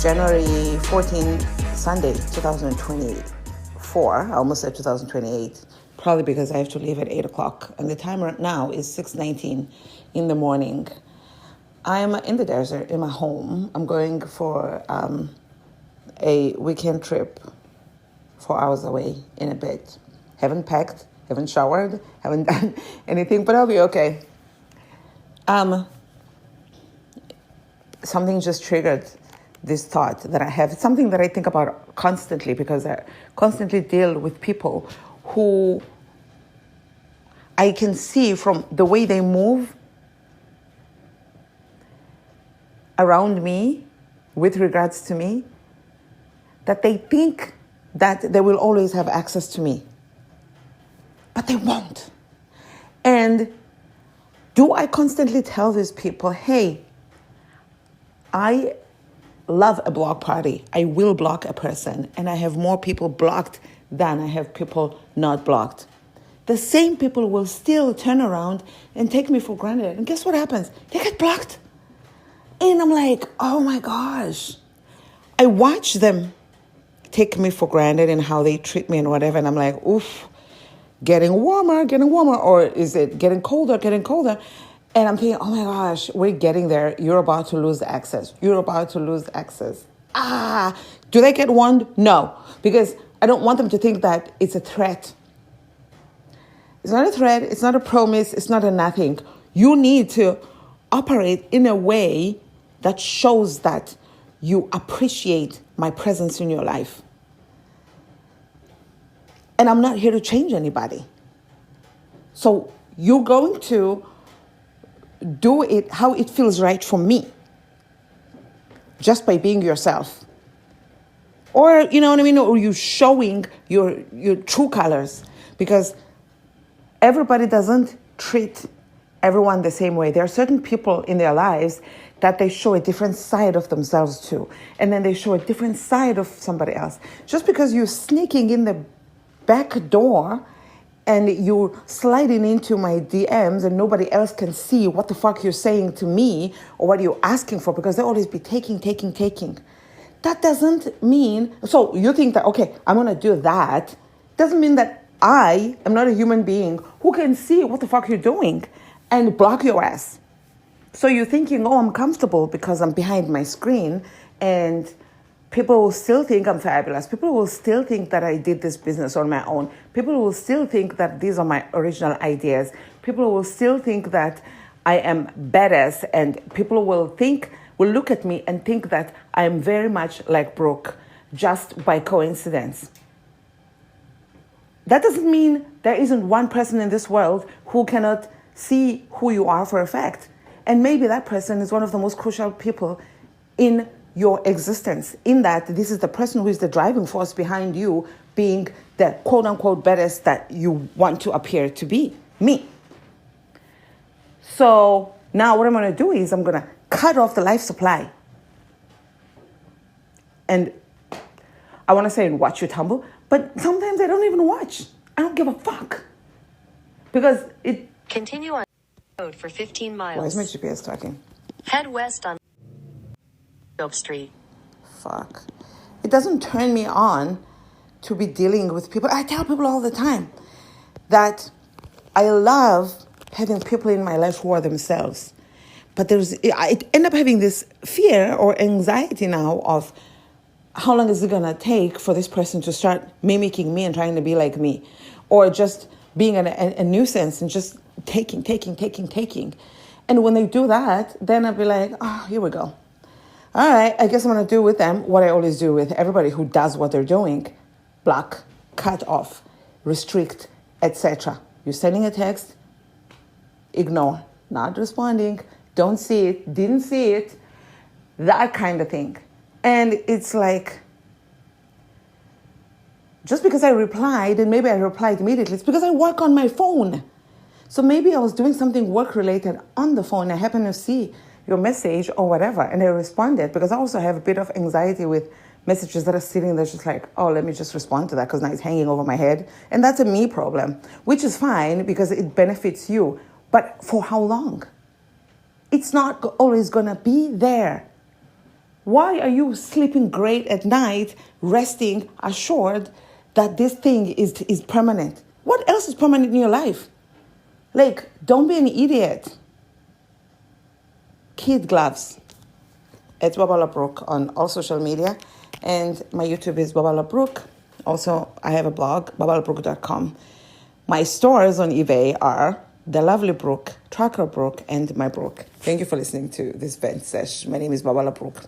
January 14th, Sunday, 2024. I almost said 2028, probably because I have to leave at 8 o'clock. And the time right now is 6:19 in the morning. I'm in the desert in my home. I'm going for a weekend trip 4 hours away in a bit. Haven't packed, haven't showered, haven't done anything, but I'll be okay. Something just triggered this thought that I have. It's something that I think about constantly because I constantly deal with people who I can see from the way they move around me with regards to me, that they think that they will always have access to me, but they won't. And do I constantly tell these people, hey, I love a block party. I will block a person, and I have more people blocked than I have people not blocked. The same people will still turn around and take me for granted. And guess what happens? They get blocked. And I'm like, oh my gosh. I watch them take me for granted and how they treat me and whatever. And I'm like, oof, getting warmer. Or is it getting colder? And I'm thinking, oh my gosh, we're getting there. You're about to lose access. Do they get warned? No, because I don't want them to think that it's a threat. It's not a threat. It's not a promise. It's not a nothing. You need to operate in a way that shows that you appreciate my presence in your life. And I'm not here to change anybody. So you're going to do it how it feels right for me, just by being yourself. Or, you know what I mean? Or you showing your true colors, because everybody doesn't treat everyone the same way. There are certain people in their lives that they show a different side of themselves to, and then they show a different side of somebody else. Just because you're sneaking in the back door and you're sliding into my DMs and nobody else can see what the fuck you're saying to me or what you're asking for, because they'll always be taking. That doesn't mean, so you think that, okay, I'm going to do that. Doesn't mean that I am not a human being who can see what the fuck you're doing and block your ass. So you're thinking, oh, I'm comfortable because I'm behind my screen, and people will still think I'm fabulous. People will still think that I did this business on my own. People will still think that these are my original ideas. People will still think that I am badass, and people will look at me and think that I am very much like Brooke just by coincidence. That doesn't mean there isn't one person in this world who cannot see who you are for a fact. And maybe that person is one of the most crucial people in your existence, in that this is the person who is the driving force behind you being the quote-unquote badass that you want to appear to be, me. So now what I'm going to do is I'm going to cut off the life supply. And I want to say and watch you tumble, but sometimes I don't even watch. I don't give a fuck. Because it... Continue on road for 15 miles. Why is my GPS talking? Head west on Dope Street. Fuck. It doesn't turn me on to be dealing with people. I tell people all the time that I love having people in my life who are themselves. But I end up having this fear or anxiety now of how long is it going to take for this person to start mimicking me and trying to be like me, or just being a nuisance and just taking. And when they do that, then I'll be like, oh, here we go. All right, I guess I'm going to do with them what I always do with everybody who does what they're doing. Block, cut off, restrict, etc. You're sending a text, ignore, not responding, don't see it, didn't see it, that kind of thing. And it's like, just because I replied, and maybe I replied immediately, it's because I work on my phone. So maybe I was doing something work-related on the phone. I happened to see your message or whatever, and I responded, because I also have a bit of anxiety with messages that are sitting there just like, oh, let me just respond to that because now it's hanging over my head. And that's a me problem, which is fine because it benefits you. But for how long? It's not always going to be there. Why are you sleeping great at night, resting, assured that this thing is permanent? What else is permanent in your life? Like, don't be an idiot. Kid gloves. It's Babala Brook on all social media. And my YouTube is Babala Brook. Also, I have a blog, babalabrook.com. My stores on eBay are The Lovely Brook, Tracker Brook, and My Brook. Thank you for listening to this vent sesh. My name is Babala Brook.